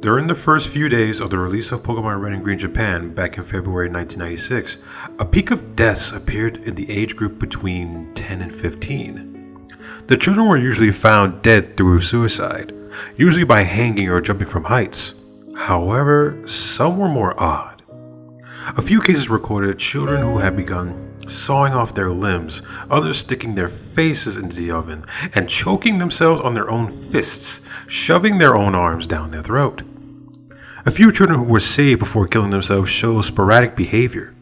During the first few days of the release of Pokemon Red and Green Japan back in February 1996, a peak of deaths appeared in the age group between 10 and 15. The children were usually found dead through suicide, usually by hanging or jumping from heights. However, some were more odd. A few cases recorded children who had begun sawing off their limbs, others sticking their faces into the oven, and choking themselves on their own fists, shoving their own arms down their throat. A few children who were saved before killing themselves showed sporadic behavior.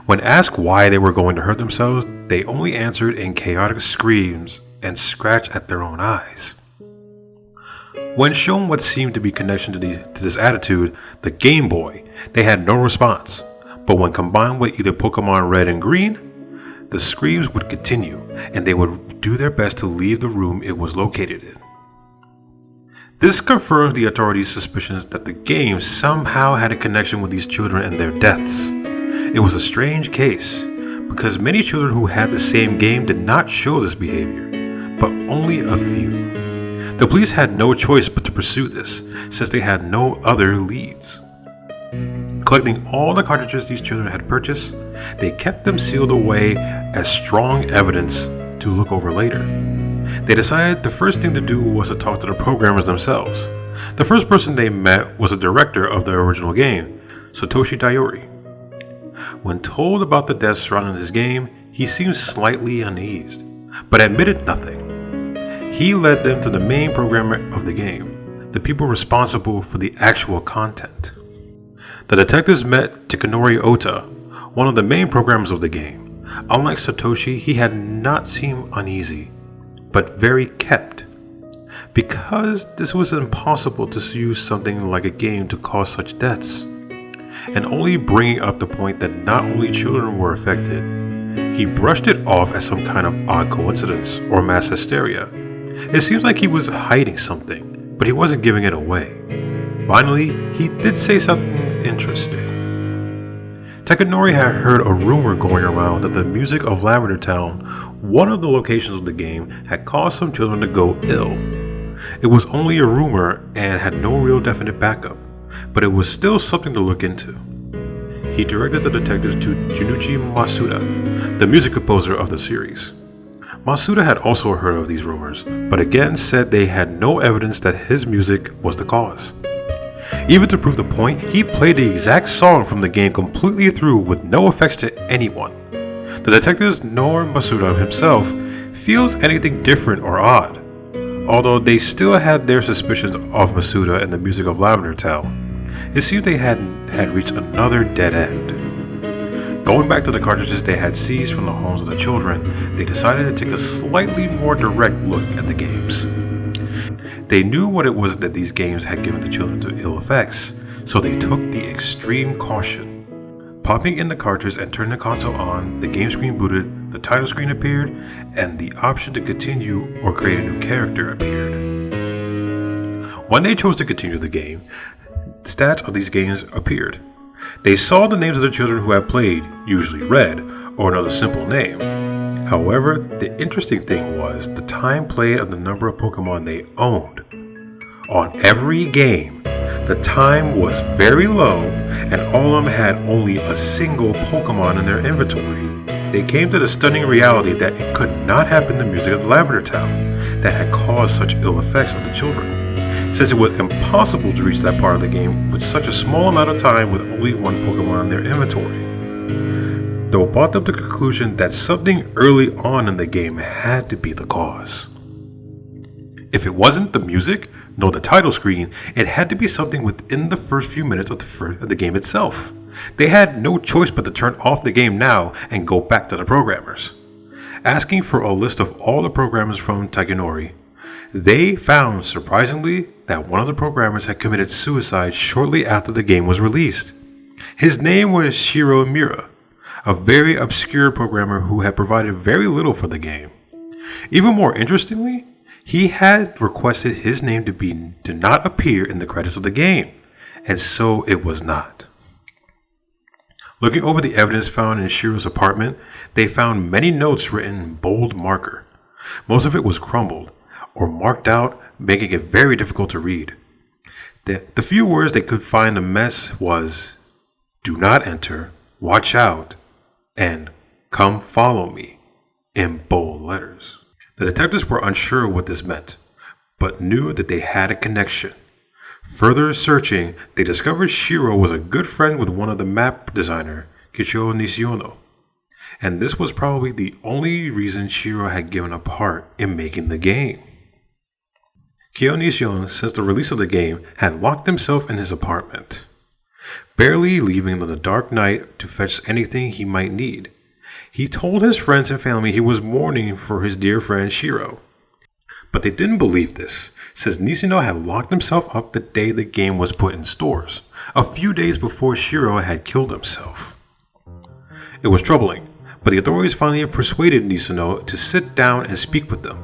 When asked why they were going to hurt themselves, they only answered in chaotic screams and scratch at their own eyes. When shown what seemed to be connection to this attitude, the Game Boy, they had no response. But when combined with either Pokemon Red and Green, the screams would continue, and they would do their best to leave the room it was located in. This confirms the authorities' suspicions that the game somehow had a connection with these children and their deaths. It was a strange case, because many children who had the same game did not show this behavior, but only a few. The police had no choice but to pursue this, since they had no other leads. Collecting all the cartridges these children had purchased, they kept them sealed away as strong evidence to look over later. They decided the first thing to do was to talk to the programmers themselves. The first person they met was the director of the original game, Satoshi Daiori. When told about the deaths surrounding his game, he seemed slightly uneased, but admitted nothing. He led them to the main programmer of the game, the people responsible for the actual content. The detectives met Takanori Ota, one of the main programmers of the game. Unlike Satoshi, he had not seemed uneasy, but very kept. Because this was impossible to use something like a game to cause such deaths, and only bringing up the point that not only children were affected, he brushed it off as some kind of odd coincidence or mass hysteria. It seems like he was hiding something, but he wasn't giving it away. Finally, he did say something interesting. Takanori had heard a rumor going around that the music of Lavender Town, one of the locations of the game, had caused some children to go ill. It was only a rumor and had no real definite backup, but it was still something to look into. He directed the detectives to Junichi Masuda, the music composer of the series. Masuda had also heard of these rumors, but again said they had no evidence that his music was the cause. Even to prove the point, he played the exact song from the game completely through with no effects to anyone. The detectives nor Masuda himself feels anything different or odd, although they still had their suspicions of Masuda and the music of Lavender Town. It seemed they had reached another dead end. Going back to the cartridges they had seized from the homes of the children, they decided to take a slightly more direct look at the games. They knew what it was that these games had given the children to ill effects, so they took the extreme caution. Popping in the cartridge and turning the console on, the game screen booted, the title screen appeared, and the option to continue or create a new character appeared. When they chose to continue the game, stats of these games appeared. They saw the names of the children who had played, usually Red, or another simple name. However, the interesting thing was the time played of the number of Pokemon they owned. On every game, the time was very low and all of them had only a single Pokemon in their inventory. They came to the stunning reality that it could not have been the music of Lavender Town that had caused such ill effects on the children, since it was impossible to reach that part of the game with such a small amount of time with only one Pokemon in their inventory. Though brought them to the conclusion that something early on in the game had to be the cause. If it wasn't the music, nor the title screen, it had to be something within the first few minutes of the game itself. They had no choice but to turn off the game now and go back to the programmers. Asking for a list of all the programmers from Takanori, they found, surprisingly, that one of the programmers had committed suicide shortly after the game was released. His name was Shiro Mira, a very obscure programmer who had provided very little for the game. Even more interestingly, he had requested his name to not appear in the credits of the game, and so it was not. Looking over the evidence found in Shiro's apartment, they found many notes written in bold marker. Most of it was crumbled or marked out, making it very difficult to read. The few words they could find the mess was, "Do not enter, watch out," and "Come follow me," in bold letters. The detectives were unsure what this meant, but knew that they had a connection. Further searching, they discovered Shiro was a good friend with one of the map designer, Kicho Nishiono, and this was probably the only reason Shiro had given a part in making the game. Kicho Nishiono, since the release of the game, had locked himself in his apartment, barely leaving in the dark night to fetch anything he might need. He told his friends and family he was mourning for his dear friend Shiro. But they didn't believe this, since Nishino had locked himself up the day the game was put in stores, a few days before Shiro had killed himself. It was troubling, but the authorities finally persuaded Nishino to sit down and speak with them.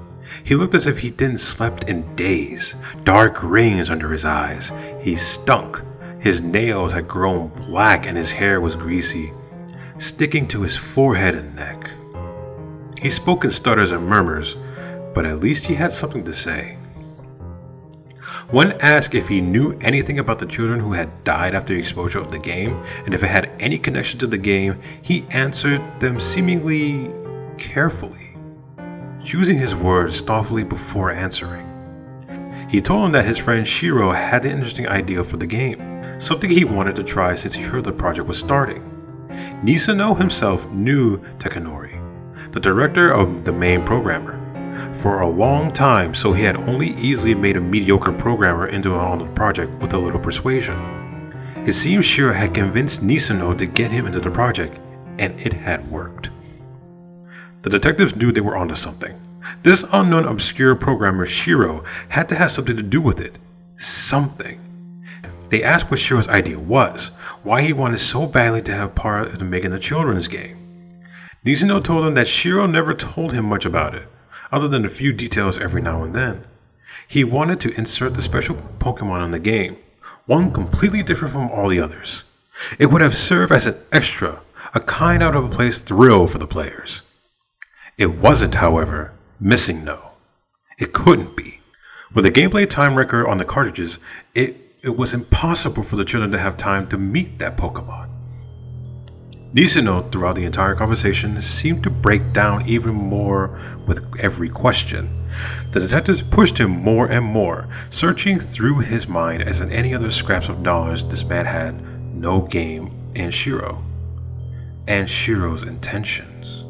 He looked as if he didn't slept in days, dark rings under his eyes. He stunk. His nails had grown black and his hair was greasy, sticking to his forehead and neck. He spoke in stutters and murmurs, but at least he had something to say. When asked if he knew anything about the children who had died after the exposure of the game, and if it had any connection to the game, he answered them seemingly carefully, choosing his words thoughtfully before answering. He told him that his friend Shiro had an interesting idea for the game, something he wanted to try since he heard the project was starting. Nishino himself knew Takanori, the director of the main programmer, for a long time, so he had only easily made a mediocre programmer into on the project with a little persuasion. It seems Shiro had convinced Nishino to get him into the project, and it had worked. The detectives knew they were onto something. This unknown obscure programmer Shiro had to have something to do with it. Something. They asked what Shiro's idea was, why he wanted so badly to have part in making a children's game. Nishino told him that Shiro never told him much about it, other than a few details every now and then. He wanted to insert the special Pokemon in the game, one completely different from all the others. It would have served as an extra, a kind out of a place thrill for the players. It wasn't, however, missing no. It couldn't be. With a gameplay time record on the cartridges, it was impossible for the children to have time to meet that Pokemon. Nishino, throughout the entire conversation, seemed to break down even more with every question. The detectives pushed him more and more, searching through his mind as in any other scraps of knowledge this man had no game in Shiro, and Shiro's intentions.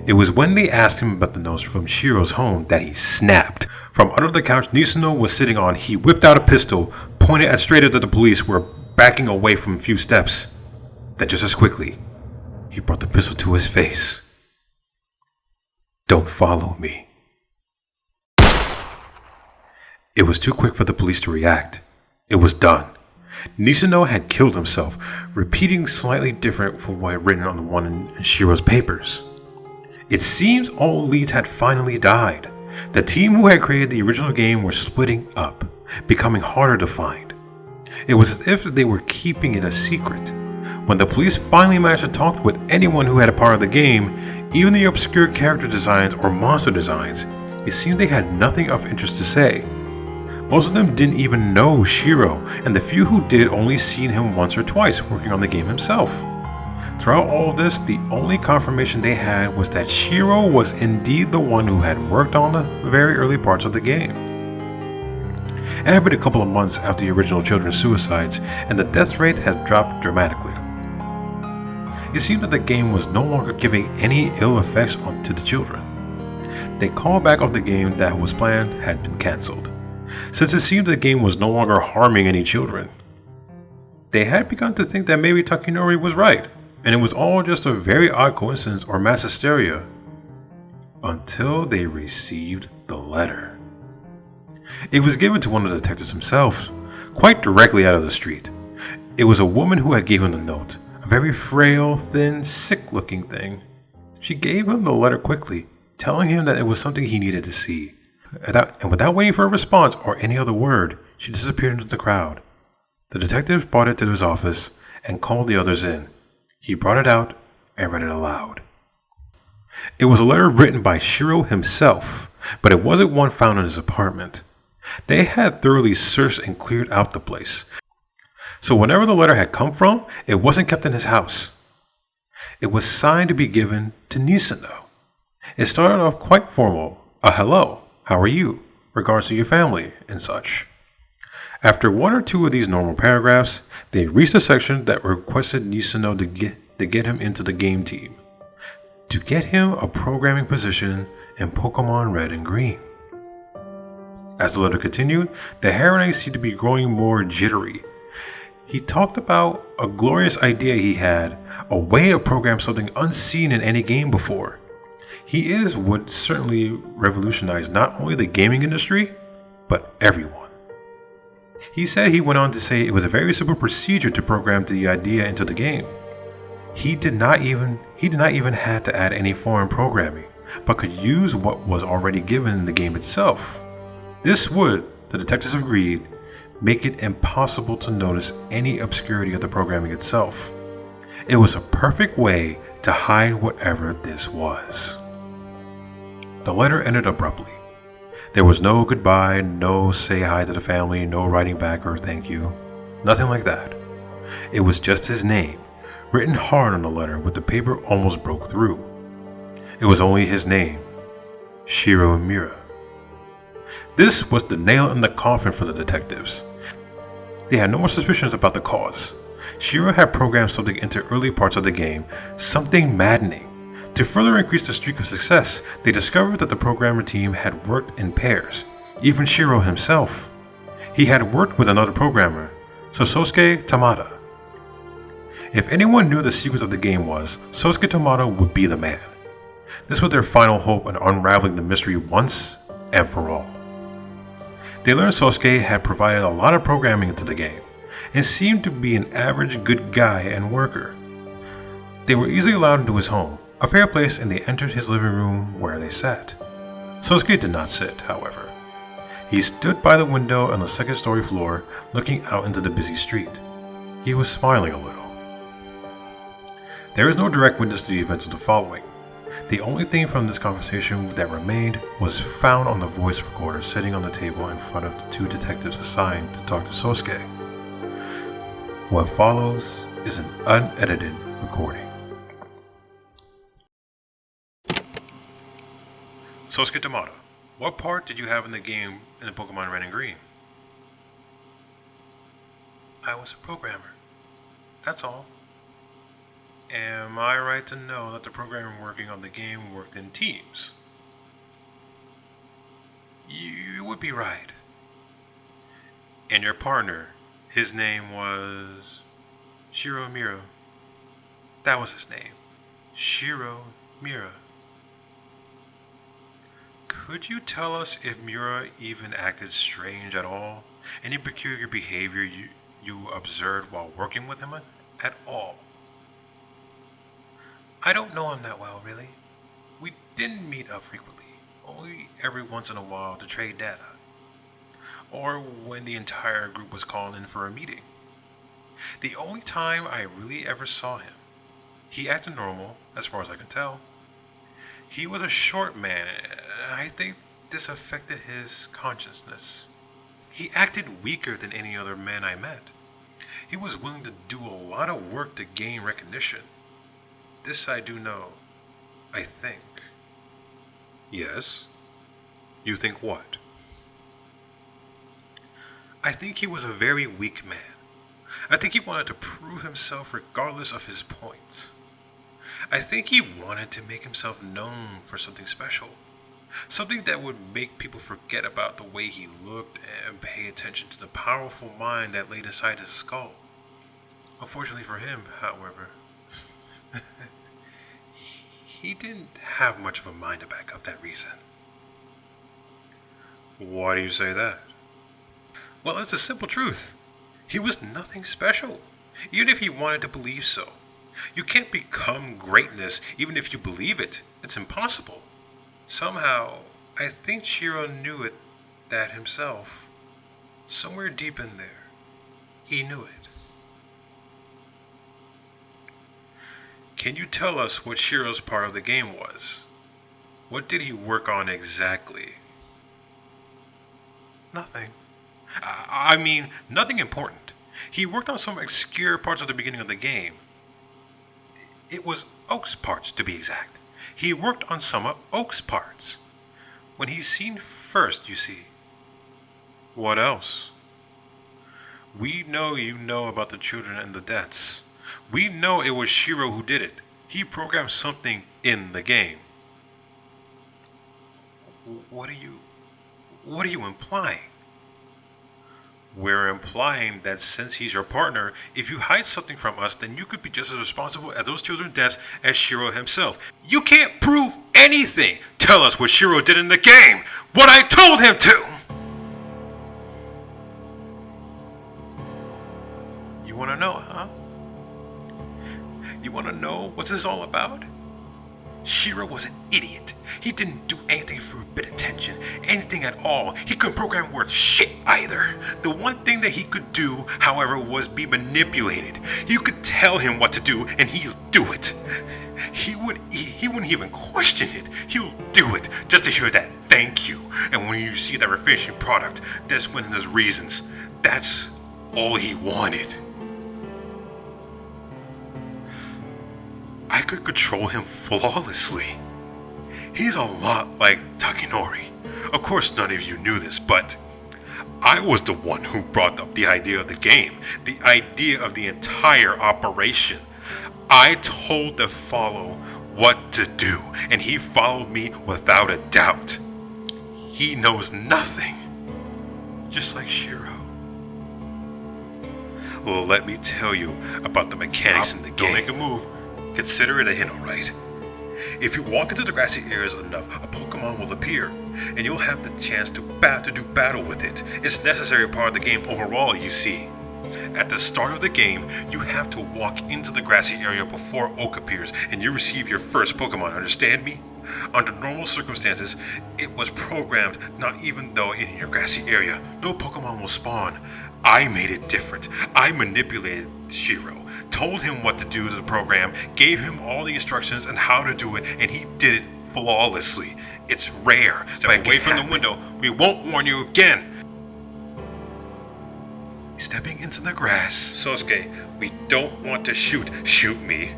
It was when they asked him about the notes from Shiro's home that he snapped. From under the couch Nishino was sitting on, he whipped out a pistol, pointed it straight at the police who were backing away from a few steps. Then just as quickly, he brought the pistol to his face. "Don't follow me." It was too quick for the police to react. It was done. Nishino had killed himself, repeating slightly different from what had written on the one in Shiro's papers. It seems all leads had finally died. The team who had created the original game were splitting up, becoming harder to find. It was as if they were keeping it a secret. When the police finally managed to talk with anyone who had a part of the game, even the obscure character designs or monster designs, it seemed they had nothing of interest to say. Most of them didn't even know Shiro, and the few who did only seen him once or twice working on the game himself. Throughout all of this, the only confirmation they had was that Shiro was indeed the one who had worked on the very early parts of the game. It had been a couple of months after the original children's suicides, and the death rate had dropped dramatically. It seemed that the game was no longer giving any ill effects to the children. The callback of the game that was planned had been cancelled, since it seemed the game was no longer harming any children. They had begun to think that maybe Takanori was right, and it was all just a very odd coincidence or mass hysteria, until they received the letter. It was given to one of the detectives himself, quite directly out of the street. It was a woman who had given him the note, a very frail, thin, sick-looking thing. She gave him the letter quickly, telling him that it was something he needed to see. And without waiting for a response or any other word, she disappeared into the crowd. The detective brought it to his office and called the others in. He brought it out and read it aloud. It was a letter written by Shiro himself, but it wasn't one found in his apartment. They had thoroughly searched and cleared out the place. So whenever the letter had come from, it wasn't kept in his house. It was signed to be given to Nisano. It started off quite formal. A hello, how are you? Regards to your family, and such. After one or two of these normal paragraphs, they reached a section that requested Nisano to get him into the game team. To get him a programming position in Pokemon Red and Green. As the letter continued, the Harangue seemed to be growing more jittery. He talked about a glorious idea he had, a way to program something unseen in any game before. He would certainly revolutionize not only the gaming industry, but everyone. He said he went on to say it was a very simple procedure to program the idea into the game. He did not even have to add any foreign programming, but could use what was already given in the game itself. This would, the detectives agreed, make it impossible to notice any obscurity of the programming itself. It was a perfect way to hide whatever this was. The letter ended abruptly. There was no goodbye, no say hi to the family, no writing back or thank you. Nothing like that. It was just his name, written hard on the letter with the paper almost broke through. It was only his name, Shiro Mira. This was the nail in the coffin for the detectives. They had no more suspicions about the cause. Shiro had programmed something into early parts of the game, something maddening. To further increase the streak of success, they discovered that the programmer team had worked in pairs, even Shiro himself. He had worked with another programmer, Sosuke Tamada. If anyone knew the secrets of the game was, Sosuke Tamada would be the man. This was their final hope in unraveling the mystery once and for all. They learned Sosuke had provided a lot of programming into the game, and seemed to be an average good guy and worker. They were easily allowed into his home, a fair place, and they entered his living room where they sat. Sosuke did not sit, however. He stood by the window on the second-story floor, looking out into the busy street. He was smiling a little. There is no direct witness to the events of the following. The only thing from this conversation that remained was found on the voice recorder sitting on the table in front of the two detectives assigned to talk to Sosuke. What follows is an unedited recording. Sosuke Tamada, what part did you have in the game in the Pokemon Red and Green? I was a programmer. That's all. Am I right to know that the programmer working on the game worked in teams? You would be right. And your partner, his name was Shiro Mira. That was his name. Shiro Mira. Could you tell us if Mira even acted strange at all? Any peculiar behavior you observed while working with him at all? I don't know him that well, really. We didn't meet up frequently, only every once in a while to trade data. Or when the entire group was called in for a meeting. The only time I really ever saw him, he acted normal, as far as I can tell. He was a short man, and I think this affected his consciousness. He acted weaker than any other man I met. He was willing to do a lot of work to gain recognition. This I do know, I think. Yes? You think what? I think he was a very weak man. I think he wanted to prove himself regardless of his points. I think he wanted to make himself known for something special. Something that would make people forget about the way he looked and pay attention to the powerful mind that laid inside his skull. Unfortunately for him, however, he didn't have much of a mind to back up that reason. Why do you say that? Well, it's the simple truth. He was nothing special, even if he wanted to believe so. You can't become greatness even if you believe it. It's impossible. Somehow, I think Shiro knew that himself. Somewhere deep in there, he knew it. Can you tell us what Shiro's part of the game was? What did he work on exactly? Nothing. I mean, nothing important. He worked on some obscure parts at the beginning of the game. It was Oak's parts, to be exact. He worked on some of Oak's parts. When he's seen first, you see. What else? We know you know about the children and the deaths. We know it was Shiro who did it. He programmed something in the game. What are you implying? We're implying that since he's your partner, if you hide something from us, then you could be just as responsible as those children's deaths as Shiro himself. You can't prove anything. Tell us what Shiro did in the game. What I told him to. You want to know, huh? You want to know what's this all about? Shiro was an idiot. He didn't do anything for a bit of attention, anything at all. He couldn't program worth shit either. The one thing that he could do, however, was be manipulated. You could tell him what to do and he'll do it. He wouldn't even question it. He'll do it just to hear that thank you. And when you see that we're finishing product, that's when there's reasons. That's all he wanted. I could control him flawlessly. He's a lot like Takanori. Of course, none of you knew this, but I was the one who brought up the idea of the game, the idea of the entire operation. I told the follow what to do, and he followed me without a doubt. He knows nothing, just like Shiro. Well, let me tell you about the mechanics in the game. Don't make a move. Consider it a hint, alright? If you walk into the grassy areas enough, a Pokemon will appear, and you'll have the chance to do battle with it. It's a necessary part of the game overall, you see. At the start of the game, you have to walk into the grassy area before Oak appears, and you receive your first Pokemon, understand me? Under normal circumstances, it was programmed not even though in your grassy area, no Pokemon will spawn. I made it different. I manipulated Shiro, told him what to do to the program, gave him all the instructions on how to do it, and he did it flawlessly. It's rare. Step away from the window. We won't warn you again. Stepping into the grass. Sosuke, we don't want to shoot. Shoot me.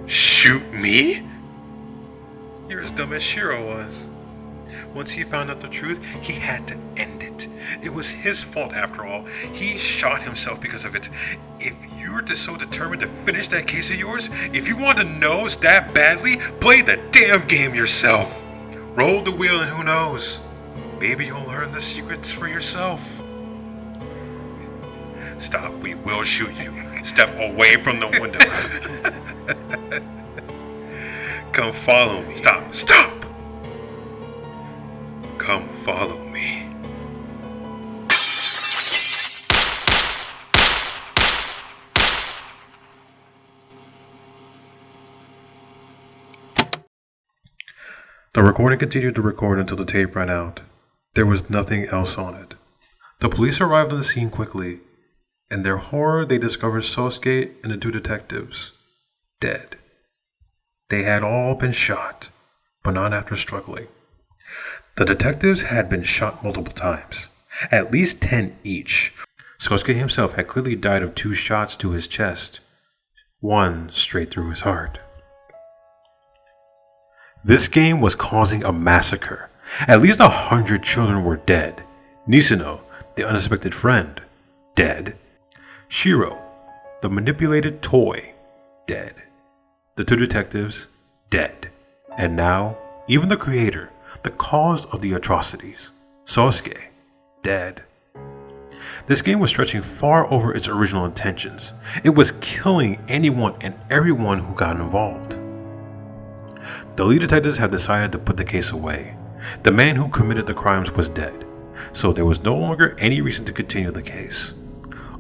Shoot me? You're as dumb as Shiro was. Once he found out the truth, he had to end it. It was his fault after all. He shot himself because of it. If you're so determined to finish that case of yours, if you want to know that badly, play the damn game yourself. Roll the wheel and who knows? Maybe you'll learn the secrets for yourself. Stop, we will shoot you. Step away from the window. Come follow me. Stop! Come follow me. The recording continued to record until the tape ran out. There was nothing else on it. The police arrived on the scene quickly. In their horror, they discovered Sosuke and the two detectives dead. They had all been shot, but not after struggling. The detectives had been shot multiple times, at least 10 each. Sosuke himself had clearly died of 2 shots to his chest, one straight through his heart. This game was causing a massacre. At least 100 children were dead. Nisuno, the unexpected friend, dead. Shiro, the manipulated toy, dead. The 2 detectives, dead. And now, even the creator, the cause of the atrocities, Sosuke, dead. This game was stretching far over its original intentions. It was killing anyone and everyone who got involved. The lead detectives had decided to put the case away. The man who committed the crimes was dead, so there was no longer any reason to continue the case.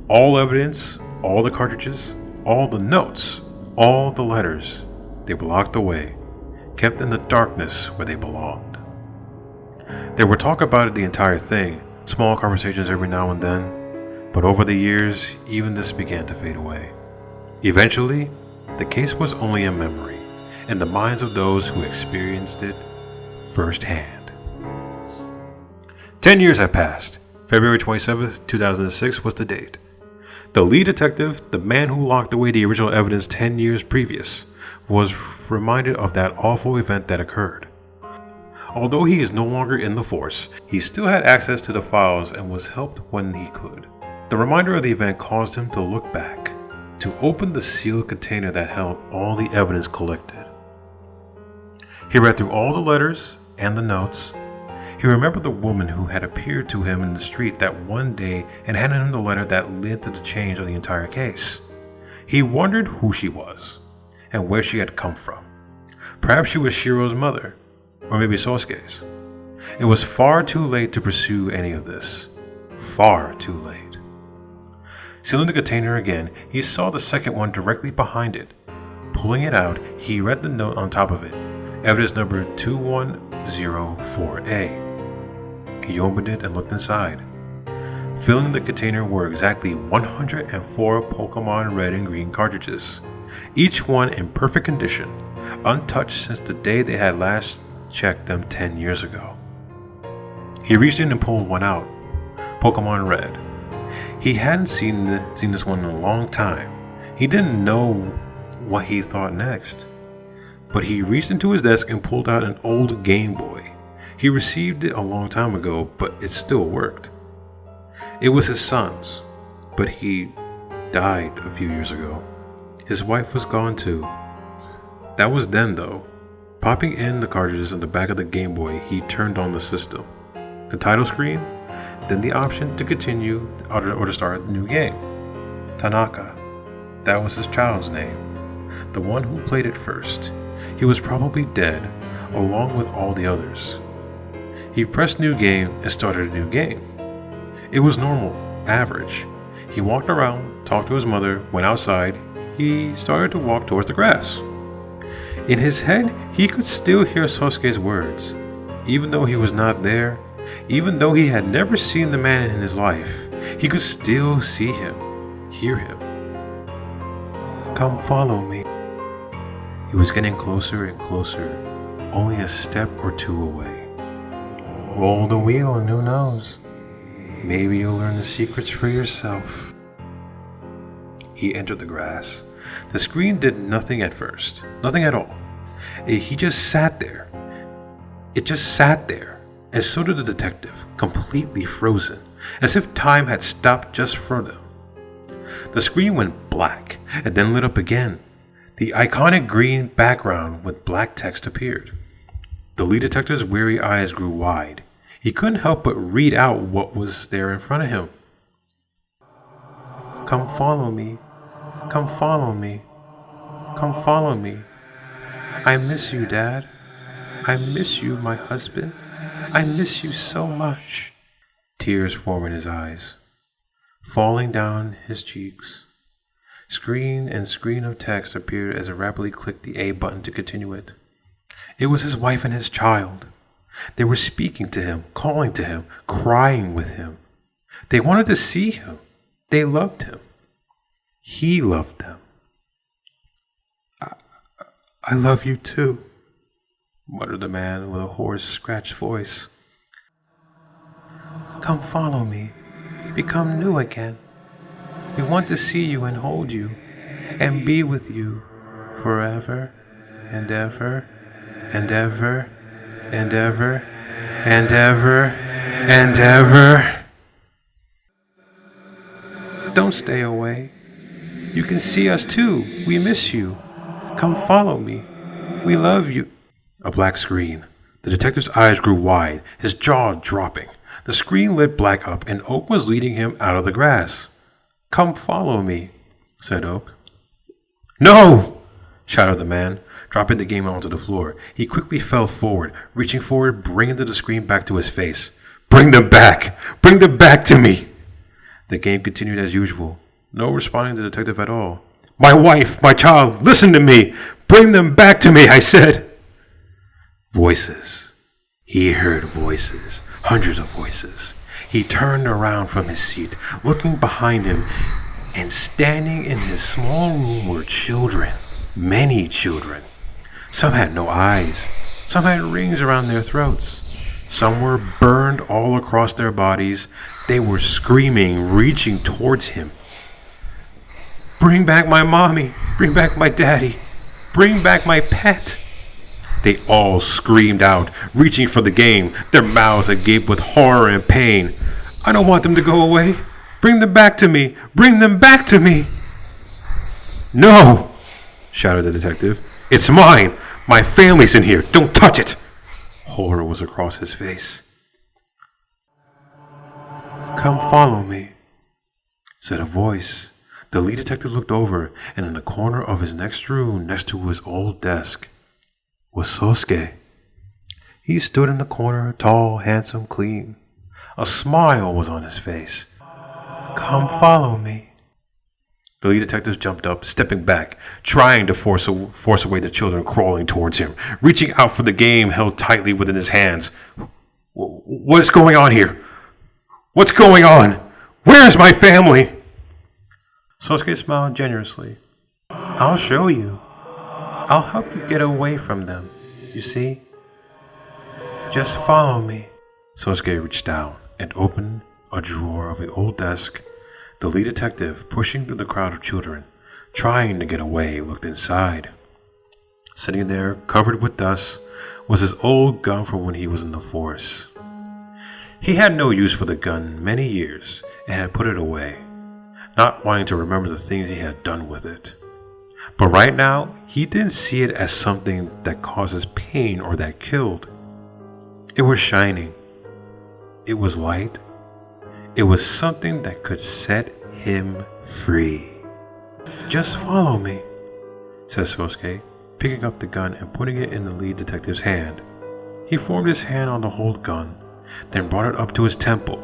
All evidence, all the cartridges, all the notes, all the letters, they were locked away, kept in the darkness where they belonged. There were talk about it the entire thing, small conversations every now and then, but over the years, even this began to fade away. Eventually, the case was only a memory in the minds of those who experienced it firsthand. 10 years had passed. February 27th, 2006 was the date. The lead detective, the man who locked away the original evidence 10 years previous, was reminded of that awful event that occurred. Although he is no longer in the force, he still had access to the files and was helped when he could. The reminder of the event caused him to look back, to open the sealed container that held all the evidence collected. He read through all the letters and the notes. He remembered the woman who had appeared to him in the street that one day and handed him the letter that led to the change of the entire case. He wondered who she was and where she had come from. Perhaps she was Shiro's mother, or maybe Sosuke's. It was far too late to pursue any of this. Far too late. Sealing the container again, he saw the second one directly behind it. Pulling it out, he read the note on top of it. Evidence number 2104A. He opened it and looked inside. Filling the container were exactly 104 Pokemon Red and Green cartridges, each one in perfect condition, untouched since the day they had last checked them 10 years ago. He reached in and pulled one out. Pokemon Red. He hadn't seen this one in a long time. He didn't know what he thought next. But he reached into his desk and pulled out an old Game Boy. He received it a long time ago, but it still worked. It was his son's, but he died a few years ago. His wife was gone too. That was then though. Popping in the cartridges in the back of the Game Boy, he turned on the system. The title screen, then the option to continue or to start a new game. Tanaka. That was his child's name. The one who played it first. He was probably dead, along with all the others. He pressed new game and started a new game. It was normal, average. He walked around, talked to his mother, went outside. He started to walk towards the grass. In his head, he could still hear Sosuke's words. Even though he was not there, even though he had never seen the man in his life, he could still see him, hear him. Come follow me. He was getting closer and closer, only a step or two away. Roll the wheel and who knows? Maybe you'll learn the secrets for yourself. He entered the grass. The screen did nothing at first, nothing at all. He just sat there. It just sat there, and so did the detective, completely frozen, as if time had stopped just for them. The screen went black and then lit up again. The iconic green background with black text appeared. The lead detective's weary eyes grew wide. He couldn't help but read out what was there in front of him. Come follow me. Come follow me. Come follow me. I miss you, Dad. I miss you, my husband. I miss you so much. Tears formed in his eyes, falling down his cheeks. Screen and screen of text appeared as it rapidly clicked the A button to continue it. It was his wife and his child. They were speaking to him, calling to him, crying with him. They wanted to see him. They loved him. He loved them. I love you too, muttered the man with a hoarse, scratched voice. Come follow me. Become new again. We want to see you and hold you and be with you forever and ever and ever and ever and ever and ever. Don't stay away. You can see us too. We miss you. Come follow me. We love you. A black screen. The detective's eyes grew wide, his jaw dropping. The screen lit black up, and Oak was leading him out of the grass. Come follow me, said Oak. No! Shouted the man, dropping the game onto the floor. He quickly fell forward, reaching forward, bringing the screen back to his face. Bring them back! Bring them back to me! The game continued as usual. No responding to the detective at all. My wife, my child, listen to me! Bring them back to me, I said! Voices. He heard voices, hundreds of voices. He turned around from his seat, looking behind him, and standing in this small room were children, many children. Some had no eyes, some had rings around their throats. Some were burned all across their bodies. They were screaming, reaching towards him. "Bring back my mommy! Bring back my daddy! Bring back my pet!" They all screamed out, reaching for the game, their mouths agape with horror and pain. "I don't want them to go away! Bring them back to me! Bring them back to me!" "No!" shouted the detective. "It's mine! My family's in here! Don't touch it!" Horror was across his face. "Come follow me," said a voice. The lead detective looked over, and in the corner of his next room, next to his old desk, was Sosuke. He stood in the corner, tall, handsome, clean. A smile was on his face. "Come follow me." The lead detective jumped up, stepping back, trying to force away the children crawling towards him, reaching out for the game held tightly within his hands. "What's going on here? What's going on? Where's my family?" Sosuke smiled generously. "I'll show you. I'll help you get away from them, you see? Just follow me." Sosuke reached down and opened a drawer of the old desk. The lead detective, pushing through the crowd of children, trying to get away, looked inside. Sitting there, covered with dust, was his old gun from when he was in the force. He had no use for the gun many years and had put it away, not wanting to remember the things he had done with it. But right now, he didn't see it as something that causes pain or that killed. It was shining. It was light. It was something that could set him free. "Just follow me," said Sosuke, picking up the gun and putting it in the lead detective's hand. He formed his hand on the hold gun, then brought it up to his temple.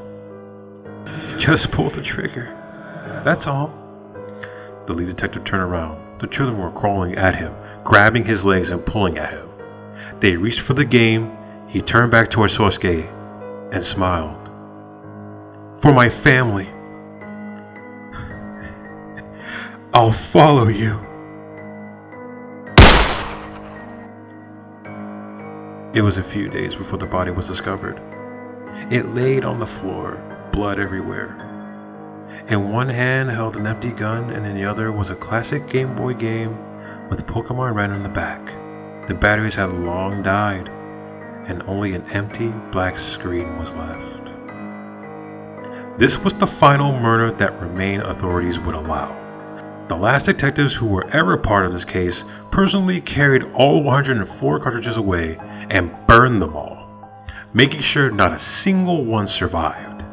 "Just pull the trigger. That's all." The lead detective turned around. The children were crawling at him, grabbing his legs and pulling at him. They reached for the game. He turned back towards Sosuke and smiled. "For my family, I'll follow you." It was a few days before the body was discovered. It laid on the floor, blood everywhere. In one hand held an empty gun, and in the other was a classic Game Boy game with Pokemon Red on the back. The batteries had long died, and only an empty black screen was left. This was the final murder that Remain authorities would allow. The last detectives who were ever part of this case personally carried all 104 cartridges away and burned them all, making sure not a single one survived.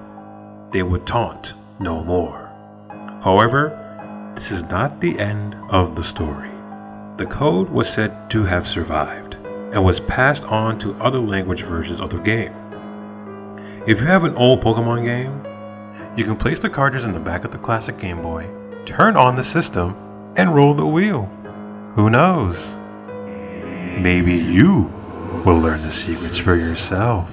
They would taunt no more. However, this is not the end of the story. The code was said to have survived and was passed on to other language versions of the game. If you have an old Pokemon game, you can place the cartridge in the back of the classic Game Boy, turn on the system, and roll the wheel. Who knows? Maybe you will learn the secrets for yourself.